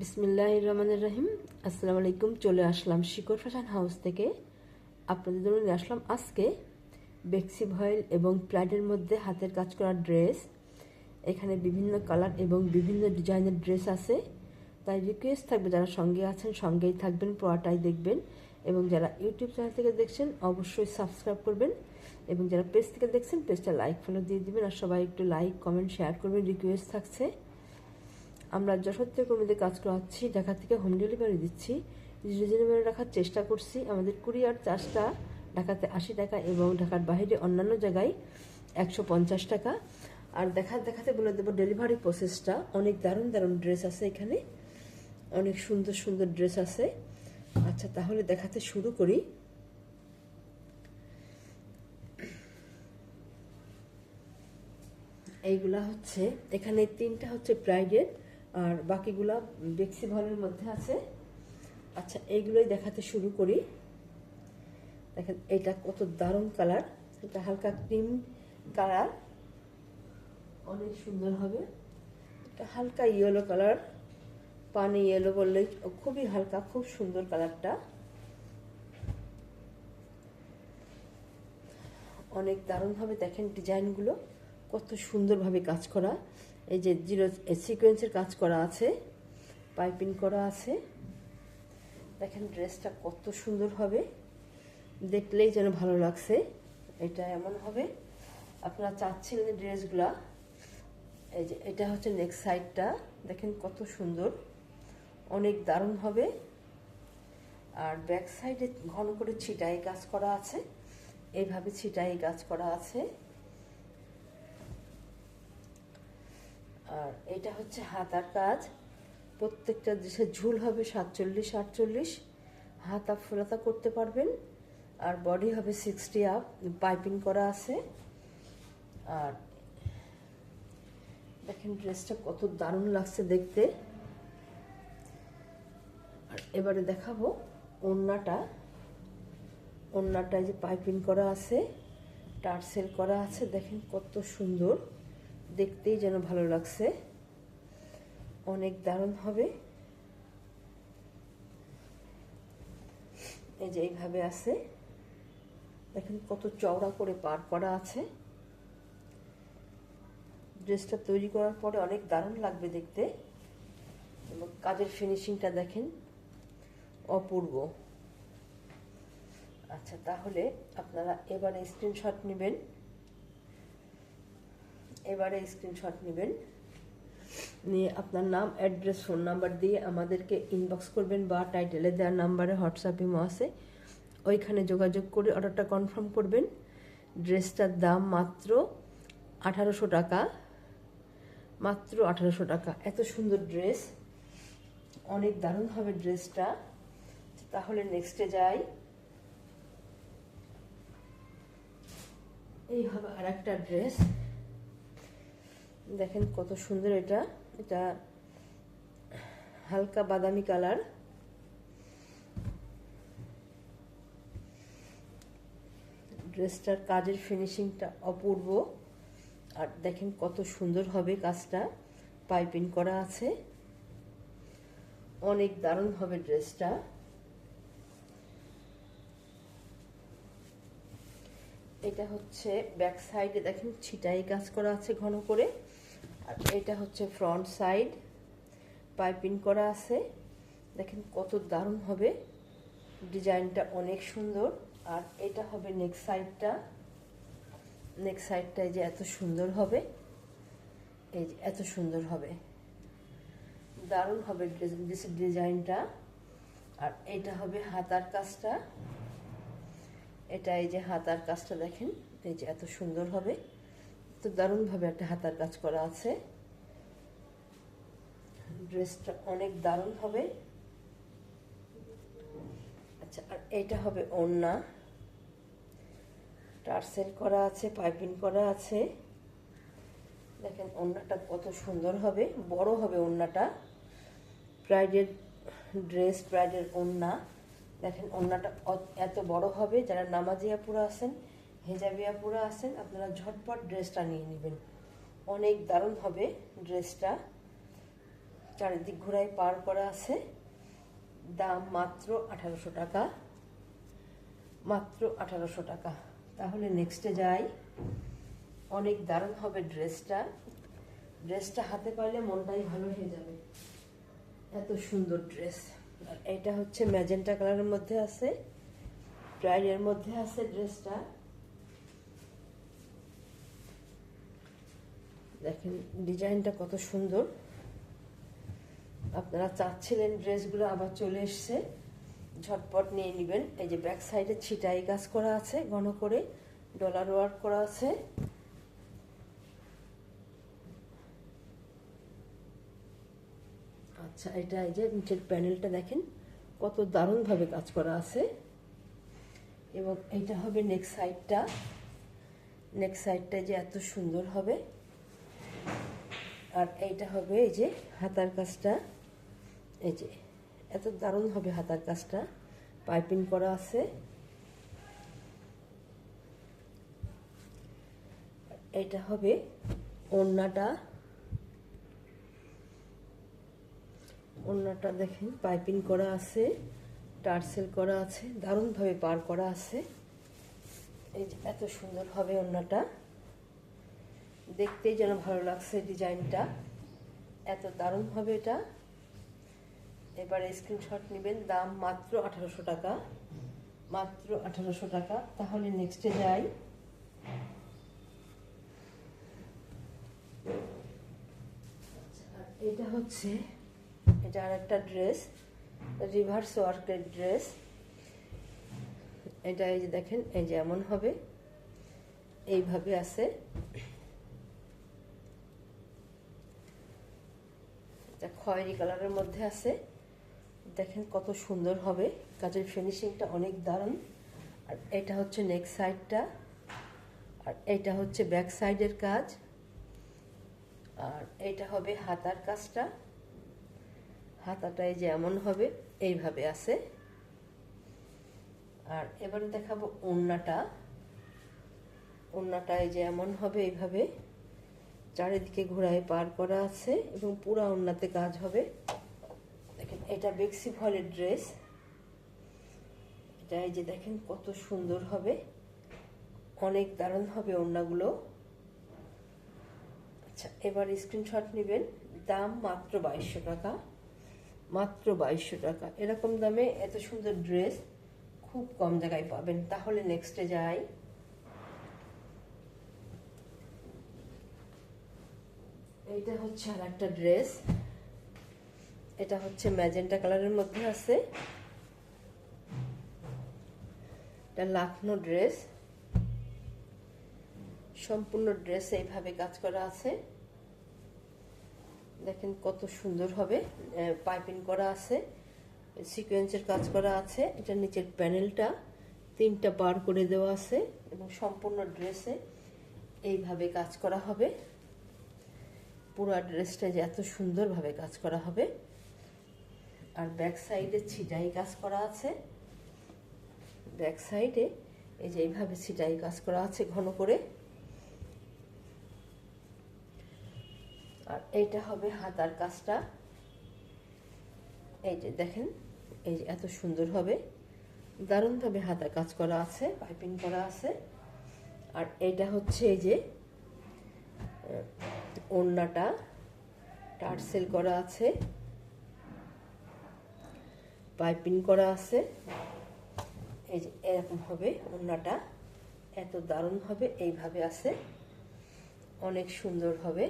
বিসমিল্লাহির রহমানির রহিম। আসসালামু আলাইকুম। চলে আসলাম শিকর ফ্যাশন হাউস থেকে। আপনাদের জন্য নিয়ে আসলাম আজকে বেক্সি ভয়েল এবং প্রাইডের মধ্যে হাতের কাজ করা ড্রেস। এখানে বিভিন্ন কালার এবং বিভিন্ন ডিজাইনের ড্রেস আছে। তাই রিকোয়েস্ট থাকবে, যারা সঙ্গে আছেন সঙ্গেই থাকবেন, পুরোটাই দেখবেন। এবং যারা ইউটিউব চ্যানেল থেকে দেখছেন অবশ্যই সাবস্ক্রাইব করবেন, এবং যারা পেজ থেকে দেখছেন পেজটা লাইক ফলো দিয়ে দিবেন। আর সবাই একটু লাইক কমেন্ট শেয়ার করবেন, রিকোয়েস্ট থাকছে। আমরা যশোর থেকে কর্মীদের কাজ করাচ্ছি, ঢাকা থেকে হোম ডেলিভারি দিচ্ছি। রিজনেবল রাখার চেষ্টা করছি। আমাদের কুরিয়ার চার্জটা ঢাকাতে 80 টাকা এবং ঢাকার বাইরে অন্যান্য জায়গায় 150 টাকা। আর দেখাতে বলে দেবো ডেলিভারি প্রসেসটা। অনেক দারুণ দারুণ ড্রেস আছে এখানে, অনেক সুন্দর সুন্দর ড্রেস আছে। আচ্ছা, তাহলে দেখাতে শুরু করি। এইগুলা হচ্ছে, এখানে 3টা হচ্ছে প্রাইডের, আর বাকিগুলা বেক্সি ভলের মধ্যে আছে। আচ্ছা, এইগুলোই দেখাতে শুরু করি। দেখেন এটা কত দারুণ কালার, এটা হালকা ক্রিম কালার, অনেক সুন্দর হবে। এটা হালকা ইয়েলো কালার, পানি ইয়েলো বললেই, খুবই হালকা, খুব সুন্দর কালারটা, অনেক দারুণভাবে দেখেন ডিজাইনগুলো কত সুন্দরভাবে কাজ করা। এই যে জিরো সিকোয়েন্সের কাজ করা আছে, পাইপিং করা আছে। দেখেন ড্রেসটা কত সুন্দর হবে, দেখলেই যেন ভালো লাগছে। এটা এমন হবে আপনারা চাচ্ছিলেন ড্রেসগুলা। এই যে এটা হচ্ছে নেক্সট সাইডটা, দেখেন কত সুন্দর, অনেক দারুণ হবে। আর ব্যাক সাইডে ঘন করে ছিটাই কাজ করা আছে, এইভাবে ছিটাই কাজ করা আছে। আর এটা হচ্ছে হাতার কাজ, প্রত্যেকটা ড্রেসের ঝুল হবে 47-48, হাত আপ ফোলাতা করতে পারবেন। আর বডি হবে 60 আপ, পাইপিং করা আছে। আর দেখেন ড্রেসটা কত দারুণ লাগছে দেখতে। আর এবারে দেখাবো ওড়নাটা। ওড়নাটায় যে পাইপিং করা আছে, টার্সেল করা আছে, দেখেন কত সুন্দর, দেখতেই যেন ভালো লাগছে, অনেক দারুণ হবে। এই যে এইভাবে আছে, দেখেন কত চওড়া করে পার করা আছে। ড্রেসটা তৈরি করার পরে অনেক দারুণ লাগবে দেখতে, এবং কাজের ফিনিশিংটা দেখেন অপূর্ব। আচ্ছা, তাহলে আপনারা এবারে স্ক্রিনশট নেবেন, নিয়ে আপনার নাম, অ্যাড্রেস, ফোন নাম্বার দিয়ে আমাদেরকে ইনবক্স করবেন, বা টাইটেলে দেওয়ার নাম্বারে হোয়াটসঅ্যাপ ইমো আছে, ওইখানে যোগাযোগ করে অর্ডারটা কনফার্ম করবেন। ড্রেসটার দাম মাত্র 1800 টাকা, মাত্র 1800 টাকা। এত সুন্দর ড্রেস, অনেক দারুণ হবে ড্রেসটা। তাহলে নেক্সটে যাই। এই হবে আর একটা ড্রেস, দেখেন কত সুন্দর। এটা এটা হালকা বাদামি কালার, ড্রেসটার কাজের ফিনিশিংটা অপূর্ব। আর দেখেন কত সুন্দর হবে কাজটা, পাইপিং করা আছে, অনেক দারুণ হবে ড্রেসটা। এটা হচ্ছে ব্যাক সাইডে, দেখেন ছিটাই কাজ করা আছে ঘন করে। আর এটা হচ্ছে ফ্রন্ট সাইড, পাইপিং করা আছে, দেখেন কত দারুণ হবে, ডিজাইনটা অনেক সুন্দর। আর এটা হবে নেক্সট সাইডটা, এই যে এত সুন্দর হবে, এই যে এত সুন্দর হবে, দারুণ হবে ড্রেসের ডিজাইনটা। আর এটা হবে হাতার কাজটা, এটা এই যে হাতার কাজটা দেখেন, এই যে এত সুন্দর হবে, তো দারুণভাবে একটা হাতার কাজ করা আছে। ড্রেসটা অনেক দারুণ হবে। আচ্ছা, আর এইটা হবে ওড়না, টার্সেল করা আছে, পাইপিং করা আছে, দেখেন ওড়নাটা কত সুন্দর হবে, বড় হবে ওড়নাটা। প্রাইডের ড্রেস, প্রাইডের ওড়না, দেখেন ওড়নাটা এত বড় হবে। যারা নামাজি আপুরা আছেন, হেজাবি আপুরা আছেন, আপনারা ঝটপট ড্রেসটা নিয়ে নেবেন, অনেক দারুণ হবে ড্রেসটা। চারিদিক ঘোড়ায় পার করা আছে। দাম মাত্র 1800 টাকা, মাত্র 1800 টাকা। তাহলে নেক্সটে যাই। অনেক দারুণ হবে ড্রেসটা। ড্রেসটা হাতে পাইলে মনটাই ভালো হয়ে যাবে, এত সুন্দর ড্রেস। আর এটা হচ্ছে ম্যাজেন্টা কালারের মধ্যে আছে, প্রাইডের মধ্যে আছে ড্রেসটা। দেখেন ডিজাইনটা কত সুন্দর। আপনারা চাচ্ছিলেন ড্রেসগুলো আবার চলে এসছে, ঝটপট নিয়ে নেবেন। এই যে ব্যাক সাইডে ছিটাই কাজ করা আছে, ঘন করে ডলার ওয়ার্ক করা আছে। আচ্ছা, এটা এই যে নিচের প্যানেলটা দেখেন কত দারুণভাবে কাজ করা আছে। এবং এইটা হবে নেক সাইডটা। নেক সাইডটা যে এত সুন্দর হবে। আর এইটা হবে এই যে হাতার কাজটা, এই যে এত দারুণ হবে হাতার কাজটা, পাইপিং করা আছে। এইটা হবে ওড়নাটা। ওড়নাটা দেখেন পাইপিং করা আছে, টার্সেল করা আছে, দারুণভাবে পার করা আছে। এই যে এত সুন্দর হবে ওড়নাটা, দেখতেই যেন ভালো লাগছে ডিজাইনটা, এত দারুণ হবে এটা। এবারে স্ক্রিনশট নেবেন। দাম মাত্র 1800 টাকা, মাত্র 1800 টাকা। তাহলে নেক্সটে যাই। এটা হচ্ছে, এটা আর একটা ড্রেস, রিভার্স ওয়ার্কের ড্রেস। এটা এই যে দেখেন, এই যে এমন হবে, এইভাবে আছে। এটা খয়েরি কালারের মধ্যে আছে। দেখেন কত সুন্দর হবে, কাজের ফিনিশিংটা অনেক দারুণ। আর এটা হচ্ছে নেক সাইডটা, আর এটা হচ্ছে ব্যাক সাইডের কাজ। আর এটা হবে হাতার কাজটা। হাতাটাই যে এমন হবে, এইভাবে আছে। আর এবারে দেখাবো ওড়নাটা। ওড়নাটা এই যে এমন হবে, এইভাবে চারিদিকে ঘোড়ায় পার করা আছে এবং পুরা ওড়নাতে কাজ হবে। দেখেন এটা বেক্সি ভয়েলের ড্রেস। এটা এই যে দেখেন কত সুন্দর হবে, অনেক দারুণ হবে ওড়নাগুলো। আচ্ছা, এবার স্ক্রিনশট নেবেন। দাম মাত্র 2200 টাকা, মাত্র 2200 টাকা। এরকম দামে এত সুন্দর ড্রেস খুব কম জায়গায় পাবেন। তাহলে নেক্সটে যাই। এইটা হচ্ছে আর একটা ড্রেস। এটা হচ্ছে ম্যাজেন্টা কালারের মধ্যে আছে। এটা লাখনো ড্রেস, সম্পূর্ণ ড্রেস এইভাবে কাজ করা আছে। দেখেন কত সুন্দর হবে, পাইপিং করা আছে, সিকোয়েন্সের কাজ করা আছে। এটা নিচের প্যানেলটা 3টা বার করে দেওয়া আছে এবং সম্পূর্ণ ড্রেসে এইভাবে কাজ করা হবে। পুরো ড্রেসটা যে এত সুন্দরভাবে কাজ করা হবে। আর ব্যাক সাইডে ছিটাই কাজ করা আছে। ব্যাক সাইডে এই যে এইভাবে ছিটাই কাজ করা আছে ঘন করে। আর এইটা হবে হাতার কাজটা। এই যে দেখেন, এই যে এত সুন্দর হবে, দারুণভাবে হাতার কাজ করা আছে, পাইপিং করা আছে। আর এইটা হচ্ছে এই যে ওড়নাটা, টার্সেল করা আছে, পাইপিং করা আছে। এই যে এরকম হবে ওড়নাটা, এত দারুণ হবে, এইভাবে আছে, অনেক সুন্দর হবে।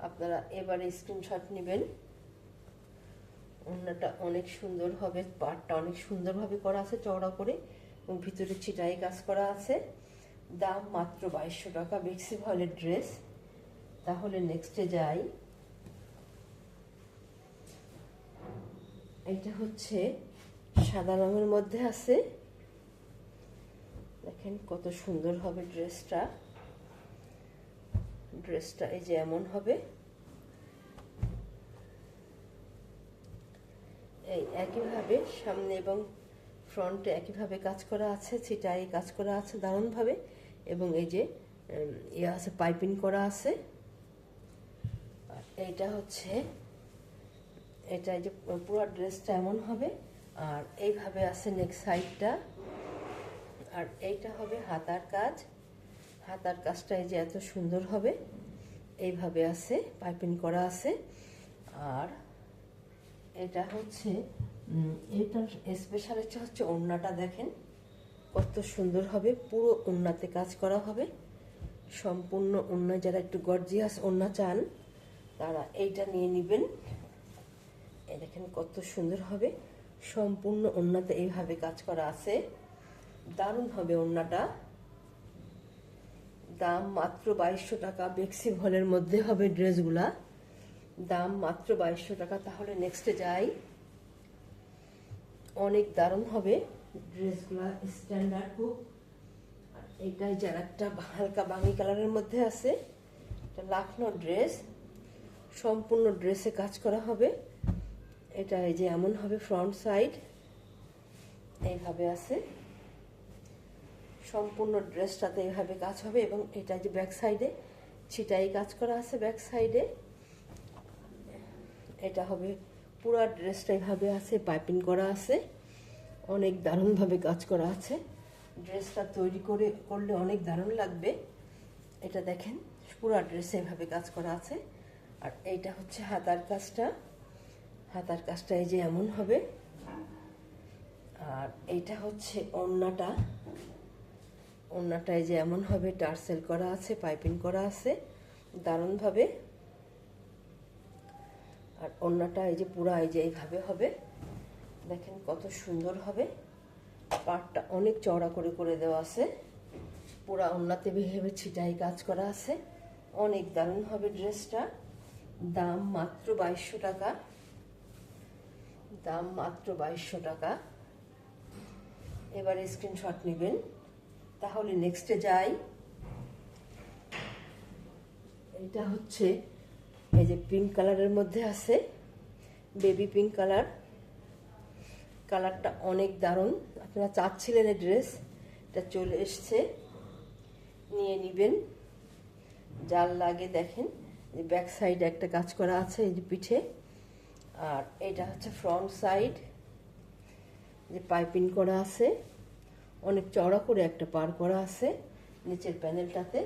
আপনারা এবারে স্ক্রিনশট নেবেন। ওড়নাটা অনেক সুন্দর হবে, পাড়টা অনেক সুন্দরভাবে করা আছে, চওড়া করে, এবং ভিতরে ছিটাই কাজ করা আছে। দাম মাত্র 2200 টাকা, বেক্সি ভয়েলের ড্রেস। তাহলে নেক্সটে যাই। এটা হচ্ছে সাদা রঙের মধ্যে আছে। দেখেন কত সুন্দর হবে ড্রেসটা। ড্রেসটা এই যে এমন হবে, এই একইভাবে সামনে এবং ফ্রন্টে একইভাবে কাজ করা আছে, ছিটাই কাজ করা আছে দারুণভাবে। এবং এই যে ইয়ে আছে, পাইপিং করা আছে। আর এইটা হচ্ছে, এটা যে পুরো ড্রেসটা এমন হবে, আর এইভাবে আছে নেক সাইডটা, আর এইটা হবে হাতার কাজ। হাতার কাজটা এই যে এত সুন্দর হবে, এইভাবে আছে, পাইপিং করা আছে। আর এটা হচ্ছে এটার স্পেশালিটি হচ্ছে ওড়নাটা দেখেন কত সুন্দর হবে, পুরো ওড়নাতে কাজ করা হবে, সম্পূর্ণ ওড়না। যারা একটু গর্জিয়াস ওড়না চান তারা এইটা নিয়ে নেবেন। এই দেখেন কত সুন্দর হবে, সম্পূর্ণ ওড়নাতে এইভাবে কাজ করা আছে, দারুণ হবে ওড়নাটা। দাম মাত্র 2200 টাকা। বেক্সি ভলের মধ্যে হবে ড্রেসগুলা, দাম মাত্র 2200 টাকা। তাহলে নেক্সটে যাই, অনেক দারুণ হবে ড্রেসগুলা, স্ট্যান্ডার্ড খুব। আর এইটাই যার একটা হালকা বাঙ্গি কালারের মধ্যে আছে, এটা লাখনো ড্রেস, সম্পূর্ণ ড্রেসে কাজ করা হবে। এটা এই যে এমন হবে, ফ্রন্ট সাইড এইভাবে আছে, সম্পূর্ণ ড্রেসটাতে এইভাবে কাজ হবে। এবং এটা যে ব্যাক সাইডে ছিটাই কাজ করা আছে, ব্যাক সাইডে এটা হবে, পুরো ড্রেসটা এইভাবে আছে, পাইপিং করা আছে, অনেক দারুণভাবে কাজ করা আছে। ড্রেসটা তৈরি করলে অনেক দারুণ লাগবে। এটা দেখেন পুরো ড্রেসে এভাবে কাজ করা আছে। আর এইটা হচ্ছে হাতার কাজটা, হাতার কাজটা এই যে এমন হবে। আর এইটা হচ্ছে ওড়নাটা, ওড়নাটা এই যে এমন হবে, টার্সেল করা আছে, পাইপিং করা আছে দারুণভাবে। আর ওড়নাটা এই যে পুরা এই যে এইভাবে হবে, দেখেন কত সুন্দর হবে। পাটটা অনেক চওড়া করে করে দেওয়া আছে, পুরা ওড়নাতে ভেবে ছিটাই কাজ করা আছে, অনেক দারুণ হবে ড্রেসটা। দাম মাত্র 2200 টাকা, দাম মাত্র 2200 টাকা। এবারে স্ক্রিনশট নেবেন। তাহলে নেক্সটে যাই, এটা হচ্ছে এই যে পিঙ্ক কালারের মধ্যে আছে, বেবি পিঙ্ক কালার, কালারটা অনেক দারুণ। আপনারা চাচ্ছিলেন এই ড্রেস, এটা চলে এসছে, নিয়ে নেবেন। যার লাগে দেখেন যে ব্যাক সাইডে একটা কাজ করা আছে এই যে পিঠে, আর এটা হচ্ছে ফ্রন্ট সাইড, যে পাইপিং করা আছে, অনেক চওড়া করে একটা পার করা আছে নিচের প্যানেলটাতে।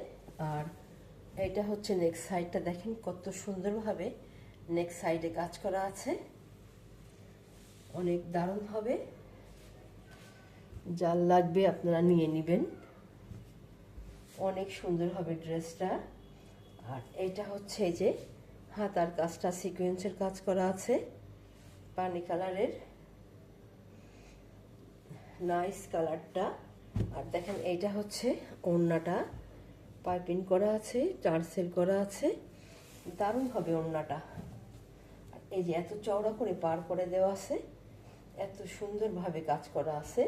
আর এটা হচ্ছে নেক সাইডটা, দেখেন কত সুন্দরভাবে নেক সাইডে কাজ করা আছে, অনেক দারুণ হবে। যার লাগবে আপনারা নিয়ে নেবেন, অনেক সুন্দর হবে ড্রেসটা। আর এইটা হচ্ছে এই যে হাতার কাজটা সিকোয়েন্সের কাজ করা আছে, পানি কালারের, নাইস কালারটা। আর দেখেন এইটা হচ্ছে ওড়নাটা, পাইপিং করা আছে, টার্সেল করা আছে, দারুণ হবে ওড়নাটা। আর এই যে এত চওড়া করে পার করে দেওয়া আছে, এত সুন্দরভাবে কাজ করা আছে।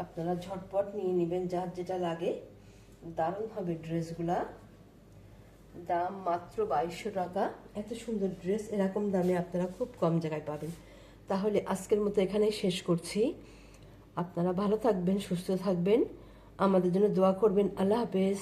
আপনারা ঝটপট নিয়ে নেবেন যার যেটা লাগে, দারুণ হবে ড্রেসগুলা। দাম মাত্র 2200 টাকা। এত সুন্দর ড্রেস এরকম দামে আপনারা খুব কম জায়গায় পাবেন। তাহলে আজকের মতো এখানেই শেষ করছি। আপনারা ভালো থাকবেন, সুস্থ থাকবেন, আমাদের জন্য দোয়া করবেন। আল্লাহ হাফেজ।